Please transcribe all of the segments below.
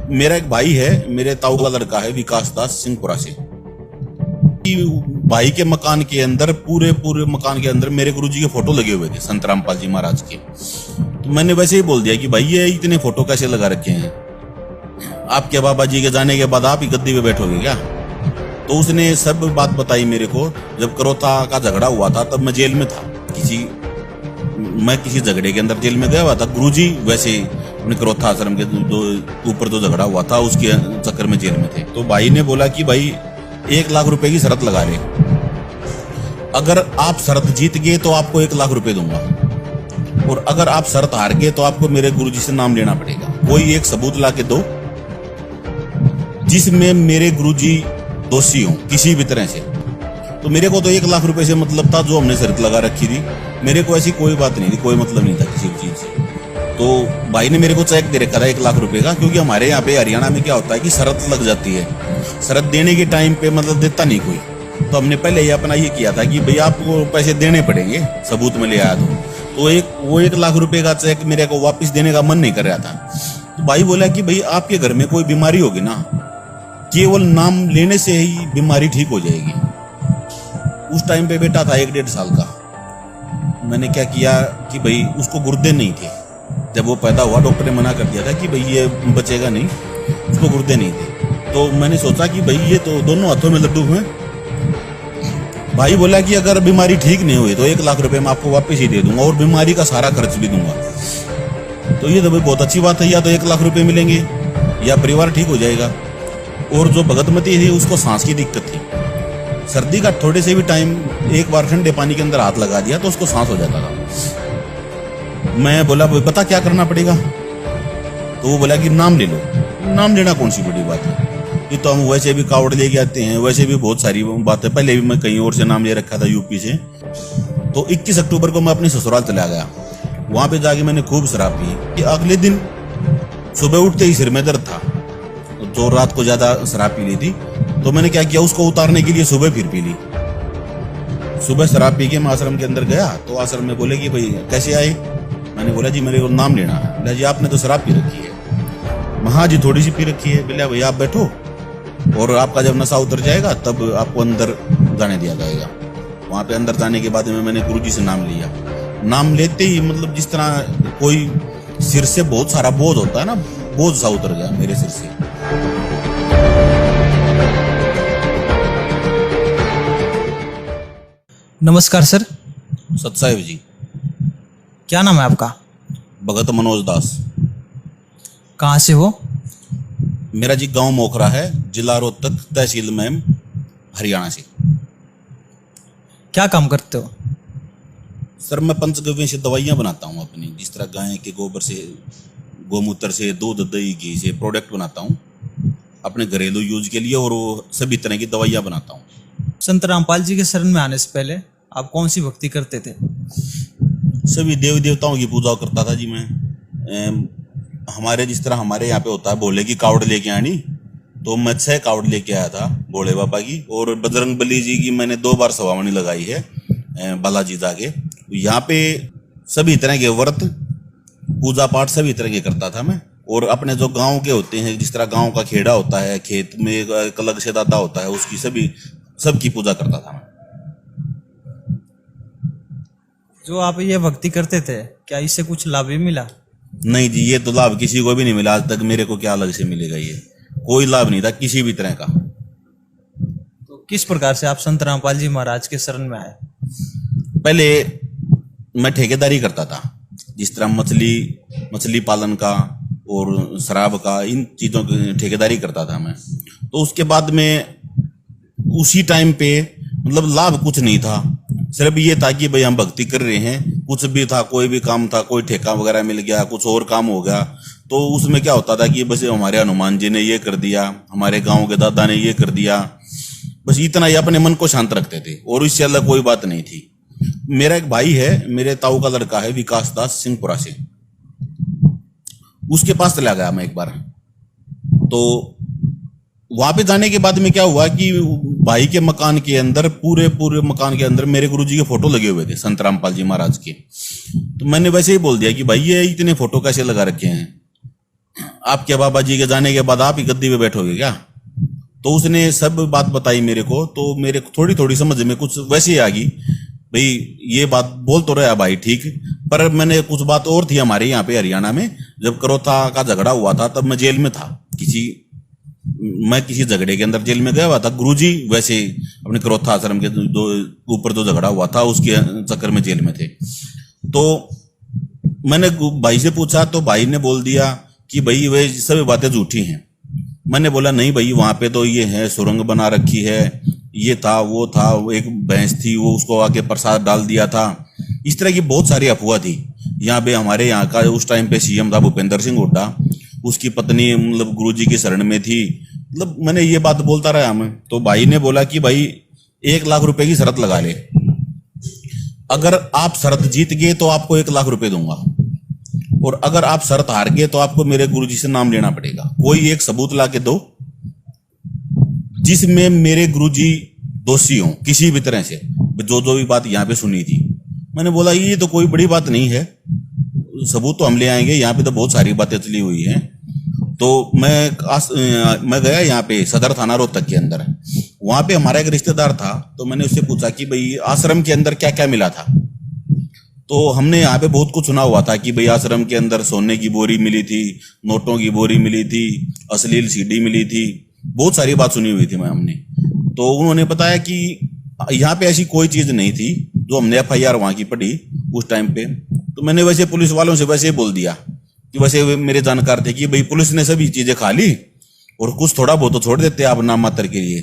मेरा एक भाई है, मेरे ताऊ का लड़का है विकास दास सिंहपुरा से। भाई के मकान के अंदर पूरे मकान के अंदर मेरे गुरुजी के फोटो लगे हुए थे, संत रामपाल जी महाराज के। तो मैंने वैसे ही बोल दिया कि भाई ये इतने फोटो कैसे लगा रखे हैं, आपके बाबा जी के जाने के बाद आप ही गद्दी पे बैठोगे क्या? तो उसने सब बात बताई मेरे को। जब करोता का झगड़ा हुआ था तब मैं जेल में था, किसी झगड़े के अंदर जेल में गया हुआ था। गुरुजी वैसे अपने करोथा आश्रम के ऊपर जो झगड़ा हुआ था उसके चक्कर में जेल में थे। तो भाई ने बोला कि भाई 1 लाख रुपए की शर्त लगा ले, अगर आप शर्त जीत गए तो आपको 1 लाख रुपए दूंगा, और अगर आप शर्त हार गए तो आपको मेरे गुरुजी से नाम लेना पड़ेगा। कोई एक सबूत ला के दो जिसमें मेरे गुरुजी दोषी हो किसी भी तरह से। तो मेरे को तो 1 लाख रुपए से मतलब था, जो हमने शर्त लगा रखी थी। मेरे को ऐसी कोई बात नहीं थी, कोई मतलब नहीं था किसी चीज से। तो भाई ने मेरे को चेक दे रखा था 1 लाख रुपए का, क्योंकि हमारे यहाँ पे हरियाणा में क्या होता है कि शर्त लग जाती है, शर्त देने के टाइम पे मतलब देता नहीं कोई। तो हमने पहले ही अपना ये किया था कि भाई आपको पैसे देने पड़ेंगे, सबूत में ले आया तो वो 1 लाख रुपए का चेक मेरे को वापस देने का मन नहीं कर रहा था। तो भाई बोला कि भाई आपके घर में कोई बीमारी होगी ना, केवल नाम लेने से ही बीमारी ठीक हो जाएगी। उस टाइम पे बेटा था 1-1.5 साल का। मैंने क्या किया कि भाई उसको गुर्दे नहीं थे, जब वो पैदा हुआ डॉक्टर ने मना कर दिया था कि भाई ये बचेगा नहीं, उसको गुर्दे नहीं थे। तो मैंने सोचा कि भाई ये तो दोनों हाथों में लड्डू हैं। भाई बोला कि अगर बीमारी ठीक नहीं हुई तो 1 लाख रुपए मैं आपको वापस ही दे दूंगा और बीमारी का सारा खर्च भी दूंगा। तो ये तो भाई बहुत अच्छी बात है, या तो 1 लाख रुपए मिलेंगे या परिवार ठीक हो जाएगा। और जो भगतमती थी उसको सांस की दिक्कत थी, सर्दी का थोड़े से भी टाइम एक बार ठंडे पानी के अंदर हाथ लगा दिया तो उसको सांस हो जाता था। मैं बोला भाई पता क्या करना पड़ेगा? तो वो बोला कि नाम ले लो। नाम लेना कौन सी बड़ी बात है, ये तो हम वैसे भी कावड़ लेके आते हैं, वैसे भी बहुत सारी बातें। पहले भी मैं कहीं और से नाम ले रखा था यूपी से। तो 21 अक्टूबर को मैं अपने ससुराल चला गया। वहां पे जाके मैंने खूब शराब पी कि अगले दिन सुबह उठते ही सिर में दर्द था, तो रात को ज्यादा शराब पी ली थी। तो मैंने क्या किया, उसको उतारने के लिए सुबह फिर पी ली। सुबह शराब पी के मैं आश्रम के अंदर गया तो आश्रम में बोले कि भाई कैसे आए? मैंने बोला जी मेरे को नाम लेना है। बोला जी आपने तो शराब पी रखी है। हाँ जी थोड़ी सी पी रखी है। बोला भैया आप बैठो और आपका जब नशा उतर जाएगा तब आपको अंदर जाने दिया जाएगा। वहां पे अंदर जाने के बाद में मैंने गुरुजी से नाम लिया। नाम लेते ही मतलब जिस तरह कोई सिर से बहुत सारा बोझ होता है ना, बोझ सा उतर गया मेरे सिर से। नमस्कार सर। सतसाहिब जी। क्या नाम है आपका? भगत मनोज दास। कहाँ से हो? मेरा जी गांव मोखरा है, जिला रोहतक, तहसील मैम, हरियाणा से। क्या काम करते हो? सर मैं पंचगव्य से दवाइयाँ बनाता हूँ अपनी, जिस तरह गाय के गोबर से, गोमूत्र से, दूध, दही, घी से प्रोडक्ट बनाता हूँ अपने घरेलू यूज के लिए, और वो सभी तरह की दवाइयाँ बनाता हूँ। संत रामपाल जी के शरण में आने से पहले आप कौन सी भक्ति करते थे? सभी देवी देवताओं की पूजा करता था जी मैं। हमारे जिस तरह हमारे यहाँ पे होता है भोले की कावड़ लेके आनी, तो मैं 6 कावड़ लेके आया था भोले बाबा की। और बजरंग बली जी की मैंने 2 बार सवामणी लगाई है बालाजी जाके। यहाँ पे सभी तरह के व्रत, पूजा पाठ सभी तरह के करता था मैं। और अपने जो गांव के होते हैं, जिस तरह गांव का खेड़ा होता है, खेत में एक अलग से दादा होता है, उसकी सबकी पूजा करता था मैं। जो आप ये भक्ति करते थे, क्या इससे कुछ लाभ भी मिला? नहीं जी, ये तो लाभ किसी को भी नहीं मिला आज तक। मेरे को क्या अलग से मिलेगा, ये कोई लाभ नहीं था किसी भी तरह का। तो किस प्रकार से आप संत रामपाल जी महाराज के शरण में आए? पहले मैं ठेकेदारी करता था, जिस तरह मछली पालन का और शराब का, इन चीजों की ठेकेदारी करता था मैं। तो उसके बाद में उसी टाइम पे मतलब लाभ कुछ नहीं था, सिर्फ ये था कि भाई हम भक्ति कर रहे हैं। कुछ भी था, कोई भी काम था, कोई ठेका वगैरह मिल गया, कुछ और काम हो गया, तो उसमें क्या होता था कि बस हमारे हनुमान जी ने ये कर दिया, हमारे गांव के दादा ने ये कर दिया, बस इतना ही अपने मन को शांत रखते थे, और इससे अलग कोई बात नहीं थी। मेरा एक भाई है, मेरे ताऊ का लड़का है विकास दास सिंहपुरा से। उसके पास चला गया मैं एक बार। तो वहां पे जाने के बाद में क्या हुआ कि भाई के मकान के अंदर पूरे मकान के अंदर मेरे गुरुजी के फोटो लगे हुए थे, संत रामपाल जी महाराज के। तो मैंने वैसे ही बोल दिया कि भाई ये इतने फोटो कैसे लगा रखे हैं, आपके बाबा जी के जाने के बाद आप ही गद्दी पे बैठोगे क्या? तो उसने सब बात बताई मेरे को, तो मेरे को थोड़ी थोड़ी समझ में कुछ वैसे ही आ गई, भाई ये बात बोल तो रहा भाई ठीक, पर मैंने कुछ बात और थी हमारे यहाँ पे हरियाणा में, जब करोथा का झगड़ा हुआ था तब मैं जेल में था, मैं किसी झगड़े के अंदर जेल में गया हुआ था। गुरुजी वैसे अपने करोथा आश्रम के ऊपर जो झगड़ा हुआ था उसके चक्कर में जेल में थे। तो मैंने भाई से पूछा तो भाई ने बोल दिया कि भाई वे सभी बातें झूठी हैं। मैंने बोला नहीं भाई, वहां पे तो ये है, सुरंग बना रखी है, ये था वो था, एक भैंस थी वो उसको आके प्रसाद डाल दिया था, इस तरह की बहुत सारी अफवाह थी। यहाँ पे हमारे यहाँ का उस टाइम पे सीएम था भूपेंद्र सिंह हुड्डा, उसकी पत्नी मतलब गुरुजी की शरण में थी, मतलब मैंने ये बात बोलता रहा मैं। तो भाई ने बोला कि भाई 1 लाख रुपए की शर्त लगा ले, अगर आप शर्त जीत गए तो आपको 1 लाख रुपए दूंगा, और अगर आप शर्त हार गए तो आपको मेरे गुरुजी से नाम लेना पड़ेगा, कोई एक सबूत ला के दो जिसमें मेरे गुरुजी दोषी हों किसी भी तरह से, जो भी बात यहाँ पे सुनी थी। मैंने बोला ये तो कोई बड़ी बात नहीं है, सबूत तो हम ले आएंगे, यहाँ पे तो बहुत सारी बातें चली हुई हैं। तो मैं गया यहाँ पे सदर थाना रोहतक के अंदर, वहां पे हमारा एक रिश्तेदार था, तो मैंने उससे पूछा कि भाई आश्रम के अंदर क्या क्या मिला था। तो हमने यहाँ पे बहुत कुछ सुना हुआ था कि भाई आश्रम के अंदर सोने की बोरी मिली थी, नोटों की बोरी मिली थी, अश्लील सीडी मिली थी, बहुत सारी बात सुनी हुई थी हमने। तो उन्होंने बताया कि यहाँ पे ऐसी कोई चीज नहीं थी, जो हमने FIR वहां की पढ़ी उस टाइम पे। तो मैंने वैसे पुलिस वालों से वैसे बोल दिया कि वैसे मेरे जानकार थे कि भाई पुलिस ने सभी चीजें खा ली और कुछ थोड़ा बहुत तो छोड़ देते आप नाम मात्र के लिए।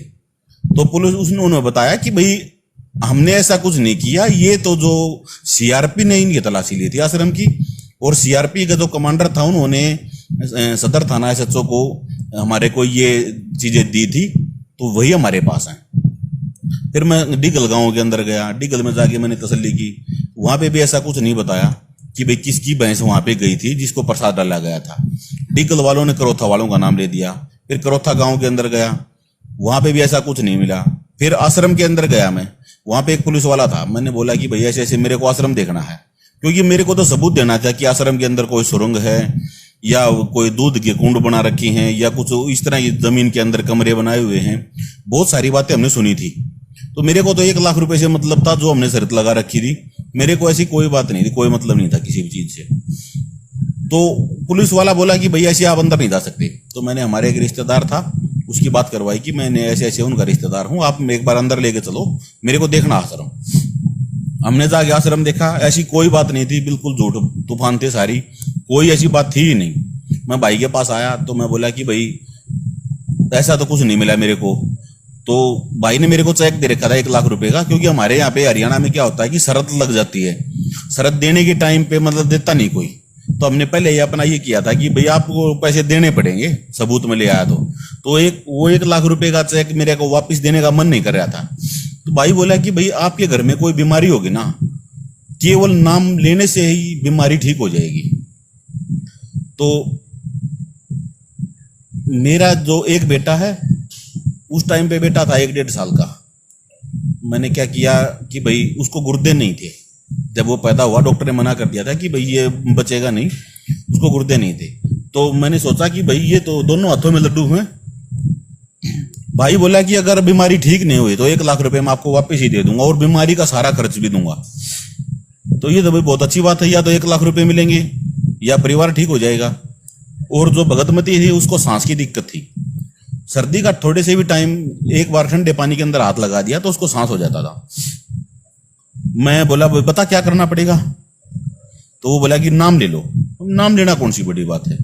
तो पुलिस उन्होंने बताया कि भाई हमने ऐसा कुछ नहीं किया, ये तो जो CRP ने इनकी तलाशी ली थी आश्रम की, और CRP का जो कमांडर था उन्होंने सदर थाना SHO को हमारे को ये चीजें दी थी, तो वही हमारे पास है। फिर मैं डिगल गांव के अंदर गया, डिगल में जाके मैंने तसल्ली की, वहां पे भी ऐसा कुछ नहीं बताया कि भाई किसकी भैंस वहां पे गई थी जिसको प्रसाद डाला गया था। डिगल वालों ने करोथा वालों का नाम ले दिया। फिर करोथा गांव के अंदर गया, वहां पे भी ऐसा कुछ नहीं मिला। फिर आश्रम के अंदर गया मैं, वहां पे एक पुलिस वाला था, मैंने बोला कि भैया ऐसे ऐसे मेरे को आश्रम देखना है, क्योंकि मेरे को तो सबूत देना था कि आश्रम के अंदर कोई सुरंग है या कोई दूध के कुंड बना रखी हैं या कुछ इस तरह की जमीन के अंदर कमरे बनाए हुए हैं। बहुत सारी बातें हमने सुनी थी। तो मेरे को तो 1 लाख रुपए से मतलब था, जो हमने शर्त लगा रखी थी। मेरे को ऐसी कोई बात नहीं थी, कोई मतलब नहीं था किसी भी चीज से। तो पुलिस वाला बोला कि भैया ऐसे आप अंदर नहीं जा सकते। तो मैंने हमारे एक रिश्तेदार था उसकी बात करवाई कि मैंने ऐसे ऐसे उनका रिश्तेदार हूँ, आप एक बार अंदर लेके चलो, मेरे को देखना आश्रम। हमने जाके आश्रम देखा, ऐसी कोई बात नहीं थी, बिल्कुल झूठ तूफान थे सारी, कोई ऐसी बात थी ही नहीं। मैं भाई के पास आया तो मैं बोला कि भाई ऐसा तो कुछ नहीं मिला मेरे को। तो भाई ने मेरे को चेक दे रखा था 1 लाख रुपए का, क्योंकि हमारे यहाँ पे हरियाणा में क्या होता है कि शर्त लग जाती है, शर्त देने के टाइम पे मतलब देता नहीं कोई। तो हमने पहले ही अपना ये किया था कि भाई आपको पैसे देने पड़ेंगे, सबूत में ले आया तो वो 1 लाख रुपए का चेक मेरे को वापस देने का मन नहीं कर रहा था। तो भाई बोला कि भाई आपके घर में कोई बीमारी होगी ना, केवल नाम लेने से ही बीमारी ठीक हो जाएगी। तो मेरा जो एक बेटा है, उस टाइम पे बेटा था 1-1.5 साल का, मैंने क्या किया कि भाई उसको गुर्दे नहीं थे, जब वो पैदा हुआ डॉक्टर ने मना कर दिया था कि भाई ये बचेगा नहीं, उसको गुर्दे नहीं थे। तो मैंने सोचा कि भाई ये तो दोनों हाथों में लड्डू हैं। भाई बोला कि अगर बीमारी ठीक नहीं हुई तो 1 लाख रुपए मैं आपको वापस ही दे दूंगा और बीमारी का सारा खर्च भी दूंगा। तो ये तो भाई बहुत अच्छी बात है, या तो 1 लाख रुपए मिलेंगे या परिवार ठीक हो जाएगा। और जो भगतमती थी उसको सांस की दिक्कत थी, सर्दी का थोड़े से भी टाइम एक बार ठंडे पानी के अंदर हाथ लगा दिया तो उसको सांस हो जाता था। मैं बोला पता क्या करना पड़ेगा? तो वो बोला कि नाम ले लो। नाम लेना कौन सी बड़ी बात है,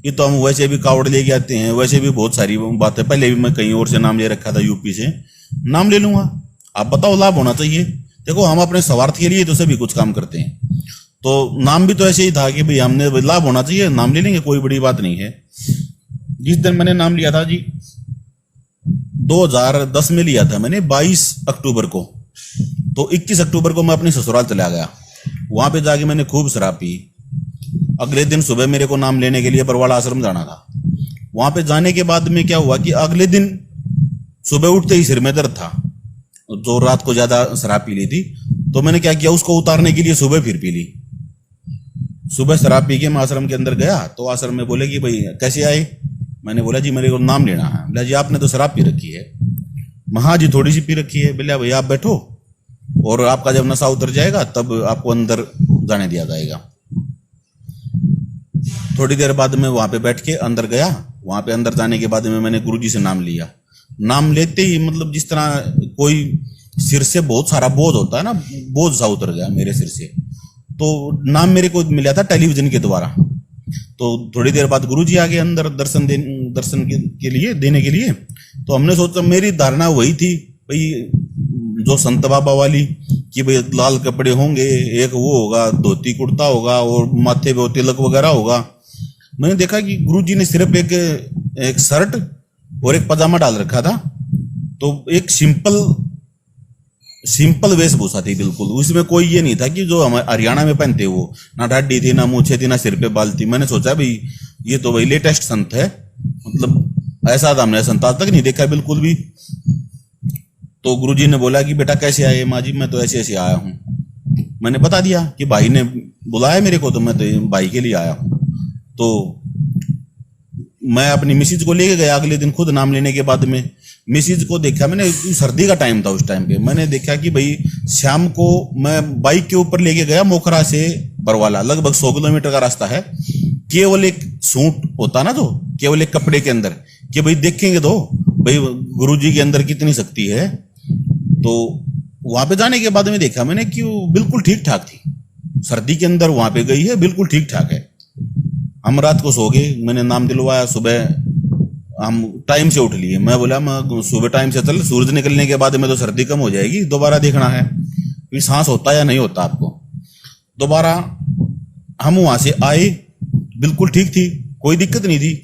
ये तो हम वैसे भी कावड़ लेके आते हैं, वैसे भी बहुत सारी बात है, पहले भी मैं कहीं और से नाम ले रखा था यूपी से, नाम ले लूंगा, आप बताओ लाभ होना चाहिए। देखो हम अपने स्वार्थ के लिए तो सभी कुछ काम करते हैं, तो नाम भी तो ऐसे ही था कि भाई हमने लाभ होना चाहिए, नाम ले लेंगे, कोई बड़ी बात नहीं है। जिस दिन मैंने नाम लिया था जी, 2010 में लिया था मैंने 22 अक्टूबर को, तो 21 अक्टूबर को मैं अपने ससुराल चला गया। वहां पे जाके मैंने खूब शराब पी। अगले दिन सुबह मेरे को नाम लेने के लिए बरवाड़ा आश्रम जाना था। वहां पे जाने के बाद में क्या हुआ कि अगले दिन सुबह उठते ही सिर में दर्द था, जो रात को ज्यादा शराब पी ली थी। तो मैंने क्या किया, उसको उतारने के लिए सुबह फिर पी ली। सुबह शराब पी के मैं आश्रम के अंदर गया तो आश्रम में बोले कि भाई कैसे आए। मैंने बोला जी मेरे को नाम लेना है। बोला जी आपने तो शराब पी रखी है। हाँ जी थोड़ी सी पी रखी है। बोला भैया आप बैठो और आपका जब नशा उतर जाएगा तब आपको अंदर जाने दिया जाएगा। थोड़ी देर बाद में वहां पे बैठ के अंदर गया। वहां पे अंदर जाने के बाद में मैंने गुरुजी से नाम लिया। नाम लेते ही मतलब जिस तरह कोई सिर से बहुत सारा बोझ होता है ना, बोझ सा उतर गया मेरे सिर से। तो नाम मेरे को मिला था टेलीविजन के द्वारा। तो थोड़ी देर बाद गुरुजी आ गए अंदर दर्शन के लिए देने के लिए। तो हमने सोचा, मेरी धारणा वही थी भाई जो संत बाबा वाली कि भाई लाल कपड़े होंगे, एक वो होगा धोती कुर्ता होगा और माथे पे तिलक वगैरह होगा। मैंने देखा कि गुरुजी ने सिर्फ एक शर्ट और एक पजामा डाल रखा था। तो एक सिंपल वेशभूषा थी बिल्कुल। उसमें कोई ये नहीं था कि जो हमारे हरियाणा में पहनते वो, ना ढाडी थी, ना मूछे थी, ना सिर पे बाल थी। मैंने सोचा भाई ये तो भाई लेटेस्ट संत है, मतलब ऐसा तो हमने संत आज तक नहीं देखा बिल्कुल भी। तो गुरुजी ने बोला कि बेटा कैसे आए। माँ जी मैं तो ऐसे ऐसे आया हूँ। मैंने बता दिया कि भाई ने बुलाया मेरे को, तो मैं तो भाई के लिए आया हूँ। तो मैं अपनी मिसिज को लेके गया अगले दिन खुद नाम लेने के बाद में। मिसिज को देखा मैंने, सर्दी का टाइम था उस टाइम पे। मैंने देखा कि भाई शाम को मैं बाइक के ऊपर लेके गया मोखरा से बरवाला, लगभग 100 किलोमीटर का रास्ता है। केवल एक सूट होता ना, जो केवल एक कपड़े के अंदर, कि भाई देखेंगे तो भाई गुरुजी के अंदर कितनी शक्ति है। तो वहां पे जाने के बाद में देखा मैंने कि वो बिल्कुल ठीक ठाक थी। सर्दी के अंदर वहां पे गई है, बिल्कुल ठीक ठाक है। हम रात को सो गए। मैंने नाम दिलवाया। सुबह हम टाइम से उठ लिए। मैं बोला मैं सुबह टाइम से चल, सूरज निकलने के बाद में तो सर्दी कम हो जाएगी, दोबारा देखना है कि सांस होता या नहीं होता आपको। दोबारा हम वहां से आए, बिल्कुल ठीक थी, कोई दिक्कत नहीं थी।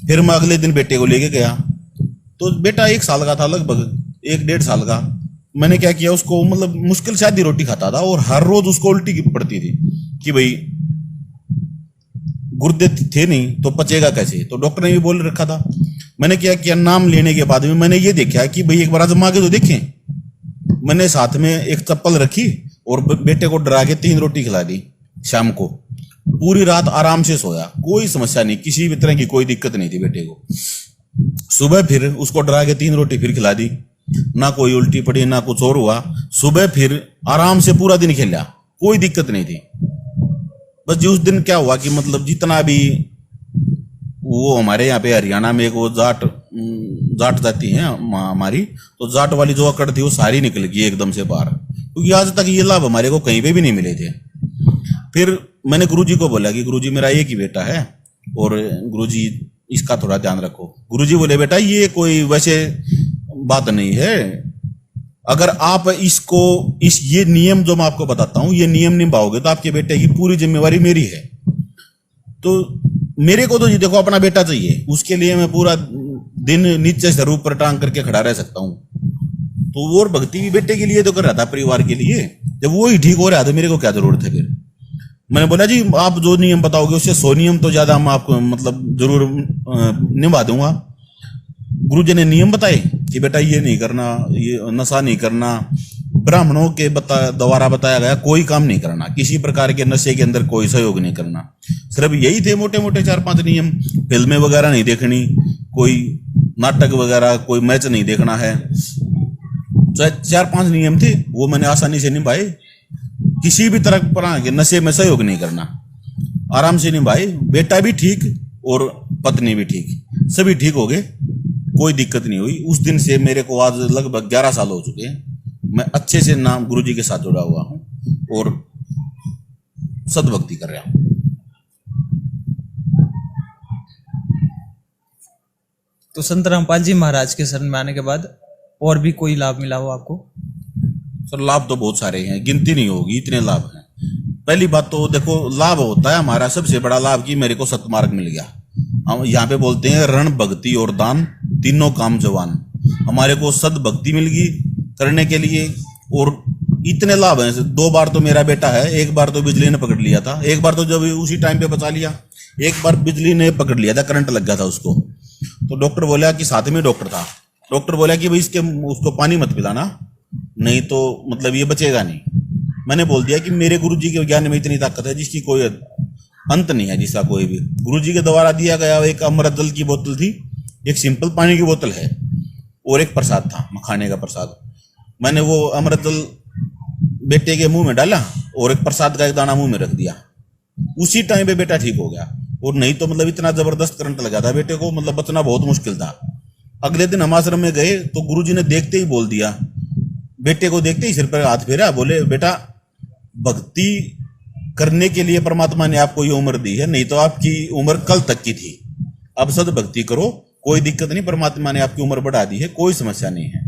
फिर मैं अगले दिन बेटे को लेके गया। तो बेटा 1 साल का था, लगभग 1-1.5 साल का। मैंने क्या किया, उसको मतलब मुश्किल से आधी रोटी खाता था और हर रोज उसको उल्टी पड़ती थी कि भाई गुर्दे थे नहीं तो पचेगा कैसे। तो डॉक्टर ने भी बोल रखा था। मैंने क्या किया, नाम लेने के बाद में मैंने ये देखा कि भाई एक बार आजमा के तो देखें। मैंने साथ में एक चप्पल रखी और बेटे को डरा के 3 रोटी खिला दी शाम को। पूरी रात आराम से सोया, कोई समस्या नहीं, किसी भी तरह की कोई दिक्कत नहीं थी बेटे को। सुबह फिर उसको डरा के 3 रोटी फिर खिला दी, ना कोई उल्टी पड़ी ना कुछ और हुआ। सुबह फिर आराम से पूरा दिन खेला, कोई दिक्कत नहीं थी। बस जी उस दिन क्या हुआ कि मतलब जितना भी वो हमारे यहाँ पे हरियाणा में एक वो जाट जाती है हमारी, तो जाट वाली जो अकड़ थी वो सारी निकल गई एकदम से बाहर, क्योंकि आज तक ये लाभ हमारे को कहीं पे भी नहीं मिले थे। फिर मैंने गुरुजी को बोला कि गुरुजी मेरा एक ही बेटा है और गुरुजी इसका थोड़ा ध्यान रखो। गुरुजी बोले बेटा ये कोई वैसे बात नहीं है, अगर आप ये नियम जो मैं आपको बताता हूं ये नियम निभाओगे तो आपके बेटे की पूरी जिम्मेवारी मेरी है। तो मेरे को तो ये देखो अपना बेटा चाहिए, उसके लिए मैं पूरा दिन नीचे से ऊपर टांग करके खड़ा रह सकता हूं। तो वो और भक्ति भी बेटे के लिए तो कर रहा था, परिवार के लिए। जब वो ही ठीक हो रहा था मेरे को क्या जरूरत है फिर। मैंने बोला जी आप जो नियम बताओगे उससे 100 नियम तो ज्यादा मैं आपको मतलब जरूर निभा दूंगा। गुरुजी ने नियम बताए कि बेटा ये नहीं करना, ये नशा नहीं करना, ब्राह्मणों के द्वारा बताया गया कोई काम नहीं करना, किसी प्रकार के नशे के अंदर कोई सहयोग नहीं करना। सिर्फ यही थे मोटे मोटे 4-5 नियम। फिल्में वगैरह नहीं देखनी, कोई नाटक वगैरह, कोई मैच नहीं देखना है। 4-5 नियम थे, वो मैंने आसानी से निभाए। किसी भी तरह के नशे में सहयोग नहीं करना, आराम से निभाए। बेटा भी ठीक और पत्नी भी ठीक, सभी ठीक हो गए, कोई दिक्कत नहीं हुई। उस दिन से मेरे को आज लगभग 11 साल हो चुके हैं। मैं अच्छे से नाम गुरुजी के साथ जुड़ा हुआ हूं और सद्भक्ति कर रहा हूं। तो संत रामपाल जी महाराज के शरण में आने के बाद और भी कोई लाभ मिला हो आपको? सर लाभ तो बहुत सारे हैं, गिनती नहीं होगी, इतने लाभ हैं। पहली बात तो देखो लाभ होता है हमारा सबसे बड़ा लाभ कि मेरे को सतमार्ग मिल गया। हम यहाँ पे बोलते हैं रण, भक्ति और दान तीनों काम जवान। हमारे को सद्भक्ति मिल गई करने के लिए और इतने लाभ हैं। 2 बार तो मेरा बेटा है, 1 बार तो बिजली ने पकड़ लिया था, 1 बार तो जब उसी टाइम पे बचा लिया, 1 बार बिजली ने पकड़ लिया था, करंट लग गया था उसको। तो डॉक्टर बोला कि साथ में डॉक्टर था, डॉक्टर बोला कि भाई उसको पानी मत पिलाना, नहीं तो मतलब ये बचेगा नहीं। मैंने बोल दिया कि मेरे गुरुजी के ज्ञान में इतनी ताकत है जिसकी कोई अंत नहीं है जिसका कोई भी। गुरुजी के द्वारा दिया गया एक अमृत जल की बोतल थी, एक सिंपल पानी की बोतल है, और एक प्रसाद था, मखाने का प्रसाद। मैंने वो अमृत जल बेटे के मुंह में डाला और एक प्रसाद का एक दाना मुंह में रख दिया। उसी टाइम पे बेटा ठीक हो गया, और नहीं तो मतलब इतना जबरदस्त करंट लगा था बेटे को, मतलब बचना बहुत मुश्किल था। अगले दिन हम आश्रम में गए तो गुरुजी ने देखते ही बोल दिया, बेटे को देखते ही सिर पर हाथ फेरा, बोले बेटा भक्ति करने के लिए परमात्मा ने आपको ये उम्र दी है, नहीं तो आपकी उम्र कल तक की थी। अब सद भक्ति करो, कोई दिक्कत नहीं, परमात्मा ने आपकी उम्र बढ़ा दी है, कोई समस्या नहीं है।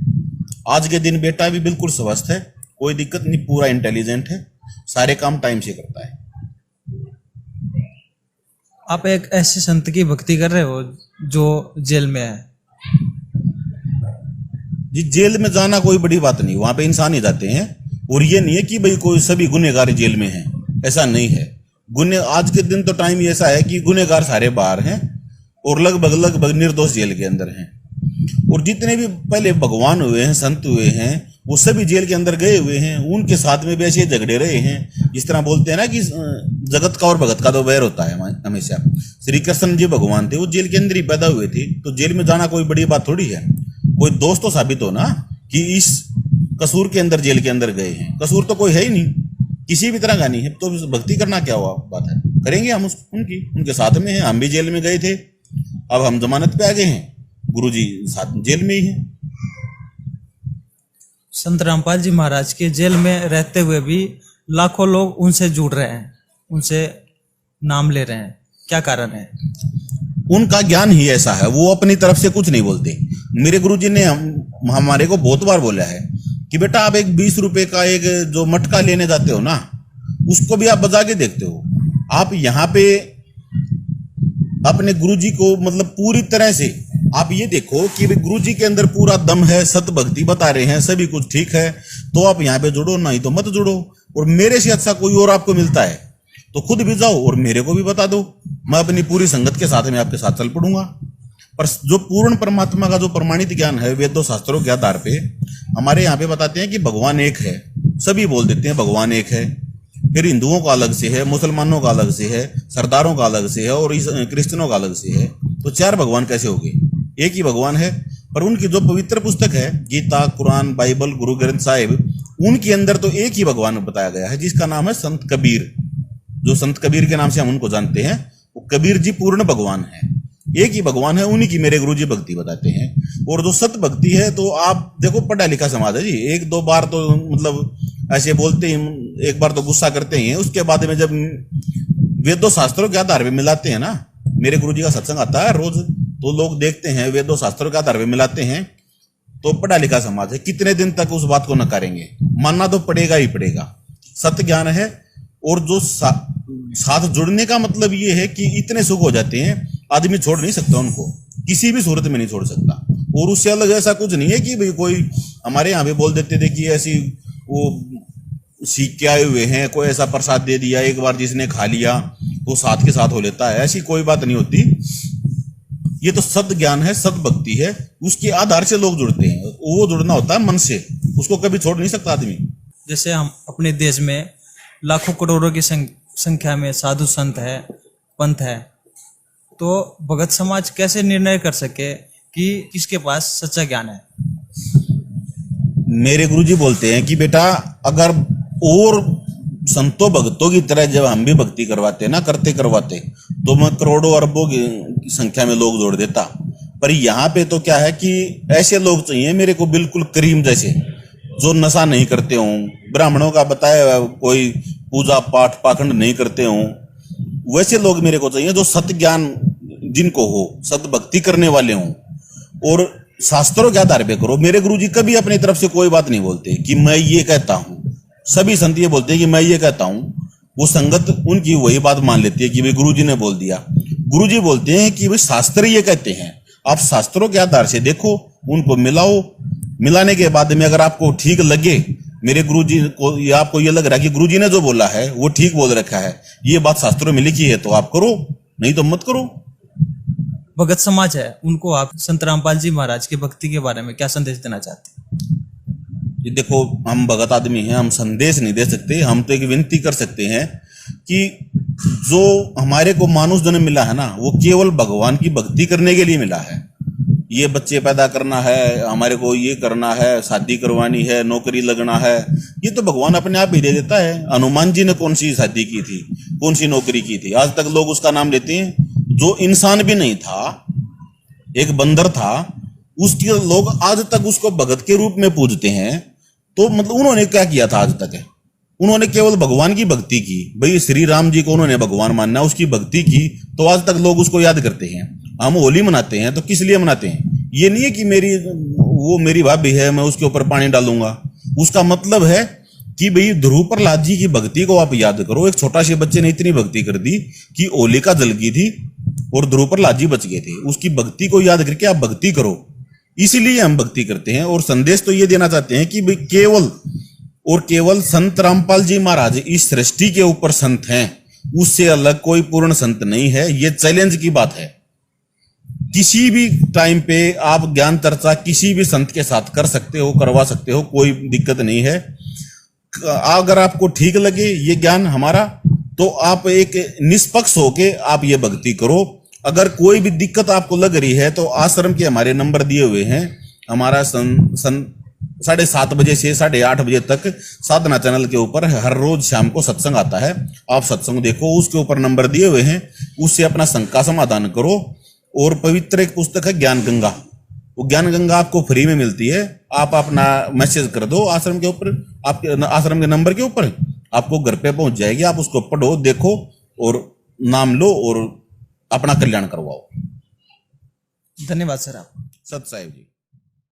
आज के दिन बेटा भी बिल्कुल स्वस्थ है, कोई दिक्कत नहीं, पूरा इंटेलिजेंट है, सारे काम टाइम से करता है। आप एक ऐसे संत की भक्ति कर रहे हो जो जेल में है। जी जेल में जाना कोई बड़ी बात नहीं, वहां पे इंसान ही जाते हैं, और ये नहीं है कि भाई कोई सभी गुनहगार जेल में हैं, ऐसा नहीं है। आज के दिन तो टाइम ऐसा है कि गुनहगार सारे बाहर हैं और लगभग निर्दोष जेल के अंदर हैं। और जितने भी पहले भगवान हुए हैं, संत हुए हैं, वो सभी जेल के अंदर गए हुए हैं, उनके साथ में भी ऐसे झगड़े रहे हैं। जिस तरह बोलते हैं ना कि जगत का और भगत का तो वैर होता है हमेशा। श्री कृष्ण जी भगवान थे, वो जेल के अंदर ही पैदा हुए थे, तो जेल में जाना कोई बड़ी बात थोड़ी है। कोई दोस्त तो साबित हो ना कि इस कसूर के अंदर जेल के अंदर गए हैं, कसूर तो कोई है ही नहीं, किसी भी तरह का नहीं है, तो भक्ति करना क्या हुआ बात है, करेंगे हम उनके साथ में हैं। हम भी जेल में गए थे, अब हम जमानत पे आ गए हैं, गुरुजी साथ जेल में ही हैं। संत रामपाल जी महाराज के जेल में रहते हुए भी लाखों लोग उनसे जुड़ रहे हैं, उनसे नाम ले रहे हैं, क्या कारण है? उनका ज्ञान ही ऐसा है, वो अपनी तरफ से कुछ नहीं बोलते। मेरे गुरुजी ने हमारे को बहुत बार बोला है कि बेटा आप एक 20 रुपए का एक जो मटका लेने जाते हो ना, उसको भी आप बजा के देखते हो। आप यहाँ पे अपने गुरुजी को मतलब पूरी तरह से आप ये देखो कि गुरुजी के अंदर पूरा दम है, सत भक्ति बता रहे हैं, सभी कुछ ठीक है, तो आप यहाँ पे जुड़ो, नहीं तो मत जुड़ो। और मेरे से अच्छा कोई और आपको मिलता है तो खुद भी जाओ और मेरे को भी बता दो, मैं अपनी पूरी संगत के साथ में आपके साथ चल पड़ूंगा। पर जो पूर्ण परमात्मा का जो प्रमाणित ज्ञान है वेदों शास्त्रों के आधार पे हमारे यहाँ पे बताते हैं कि भगवान एक है, सभी बोल देते हैं भगवान एक है। फिर हिंदुओं का अलग से है, मुसलमानों का अलग से है, सरदारों का अलग से है, और क्रिश्चियनों का अलग से है। तो 4 भगवान कैसे हो गए? एक ही भगवान है। पर उनकी जो पवित्र पुस्तक है गीता, कुरान, बाइबल, गुरु ग्रंथ साहिब, उनके अंदर तो एक ही भगवान बताया गया है, जिसका नाम है संत कबीर। जो संत कबीर के नाम से हम उनको जानते हैं, वो कबीर जी पूर्ण भगवान है, एक ही भगवान है, उन्हीं की मेरे गुरुजी भक्ति बताते हैं। और जो सत भक्ति है तो आप देखो पढ़ा लिखा समाज है जी, 1-2 बार तो मतलब ऐसे बोलते हैं, एक बार तो गुस्सा करते हैं, उसके बाद में जब वेदों शास्त्रों के आधार पे मिलाते हैं ना, मेरे गुरुजी का सत्संग आता है रोज, तो लोग देखते हैं वेदों शास्त्रों के आधार पे मिलाते हैं, तो पढ़ा लिखा समाज है, कितने दिन तक उस बात को नकारेंगे? मानना तो पड़ेगा ही पड़ेगा। सत्य ज्ञान है, और जो साथ जुड़ने का मतलब ये है कि इतने सुख हो जाते हैं आदमी छोड़ नहीं सकता उनको, किसी भी सूरत में नहीं छोड़ सकता। और उससे अलग ऐसा कुछ नहीं है कि भाई कोई हमारे यहाँ पे बोल देते थे कि ऐसी वो सीख के आए हुए हैं, कोई ऐसा प्रसाद दे दिया, एक बार जिसने खा लिया वो साथ के साथ हो लेता है, ऐसी कोई बात नहीं होती। ये तो सद ज्ञान है, सद भक्ति है, उसके आधार से लोग जुड़ते हैं, वो जुड़ना होता है मन से, उसको कभी छोड़ नहीं सकता आदमी। जैसे हम अपने देश में लाखों करोड़ों की संख्या में साधु संत है, पंथ है, तो भगत समाज कैसे निर्णय कर सके कि किसके पास सच्चा ज्ञान है? मेरे गुरुजी बोलते हैं कि बेटा अगर और संतों भक्तों की तरह जब हम भी भक्ति करवाते ना, करवाते तो मैं करोड़ों अरबों की संख्या में लोग जोड़ देता। पर यहाँ पे तो क्या है कि ऐसे लोग चाहिए मेरे को बिल्कुल करीम जैसे, जो नशा नहीं करते हों, ब्राह्मणों का बताया कोई पूजा पाठ पाखंड नहीं करते हों, वैसे लोग मेरे को चाहिए, जो सत्य ज्ञान जिनको हो, सत्य भक्ति करने वाले हों, और शास्त्रों के आधार पे करो। मेरे गुरुजी कभी अपनी तरफ से कोई बात नहीं बोलते कि मैं ये कहता हूं, सभी संत ये बोलते हैं कि मैं ये कहता हूं। वो संगत उनकी वही बात मान लेती है कि भाई गुरुजी ने बोल दिया। गुरुजी बोलते हैं कि भाई शास्त्र ये कहते हैं, आप शास्त्रों के आधार से देखो, उनको मिलाओ, मिलाने के बाद में अगर आपको ठीक लगे, मेरे गुरुजी को या आपको ये लग रहा है कि गुरुजी ने जो बोला है वो ठीक बोल रखा है, ये बात शास्त्रों में लिखी है, तो आप करो, नहीं तो मत करो। भगत समाज है, उनको आप संत रामपाल जी महाराज की भक्ति के बारे में क्या संदेश देना चाहते हैं? ये देखो, हम भगत आदमी हैं, हम संदेश नहीं दे सकते, हम तो एक विनती कर सकते हैं कि जो हमारे को मानुष जन्म मिला है ना, वो केवल भगवान की भक्ति करने के लिए मिला है। ये बच्चे पैदा करना है, हमारे को ये करना है, शादी करवानी है, नौकरी लगना है, ये तो भगवान अपने आप ही दे देता है। हनुमान जी ने कौन सी शादी की थी, कौन सी नौकरी की थी? आज तक लोग उसका नाम लेते हैं। जो इंसान भी नहीं था, एक बंदर था, उसके लोग आज तक उसको भगत के रूप में पूजते हैं। तो मतलब उन्होंने क्या किया था आज तक? उन्होंने केवल भगवान की भक्ति की। भाई श्री राम जी को उन्होंने भगवान मानना, उसकी भक्ति की, तो आज तक लोग उसको याद करते हैं। हम होली मनाते हैं तो किस लिए मनाते हैं? ये नहीं है कि मेरी भाभी है, मैं उसके ऊपर पानी डालूंगा। उसका मतलब है कि भाई ध्रुव प्रहलाद जी की भक्ति को आप याद करो। एक छोटा से बच्चे ने इतनी भक्ति कर दी कि होलिका जल गई थी और ध्रुव प्रहलाद जी बच गए थे। उसकी भक्ति को याद करके आप भक्ति करो, इसीलिए हम भक्ति करते हैं। और संदेश तो ये देना चाहते हैं कि भाई केवल और केवल संत रामपाल जी महाराज इस सृष्टि के ऊपर संत हैं, उससे अलग कोई पूर्ण संत नहीं है। ये चैलेंज की बात है। किसी भी टाइम पे आप ज्ञान चर्चा किसी भी संत के साथ कर सकते हो, करवा सकते हो, कोई दिक्कत नहीं है। अगर आपको ठीक लगे ये ज्ञान हमारा, तो आप एक निष्पक्ष होके आप ये भक्ति करो। अगर कोई भी दिक्कत आपको लग रही है तो आश्रम के हमारे नंबर दिए हुए हैं। हमारा 7:30 बजे से 8:30 बजे तक साधना चैनल के ऊपर हर रोज शाम को सत्संग आता है। आप सत्संग देखो, उसके ऊपर नंबर दिए हुए हैं, उससे अपना शंका समाधान करो। और पवित्र एक पुस्तक है ज्ञान गंगा, वो ज्ञान गंगा आपको फ्री में मिलती है। आप अपना मैसेज कर दो आश्रम के ऊपर, आपके आश्रम के नंबर के ऊपर, आपको घर पे पहुंच जाएगी। आप उसको पढ़ो, देखो और नाम लो और अपना कल्याण करवाओ। धन्यवाद सर। आप सत साहिब जी।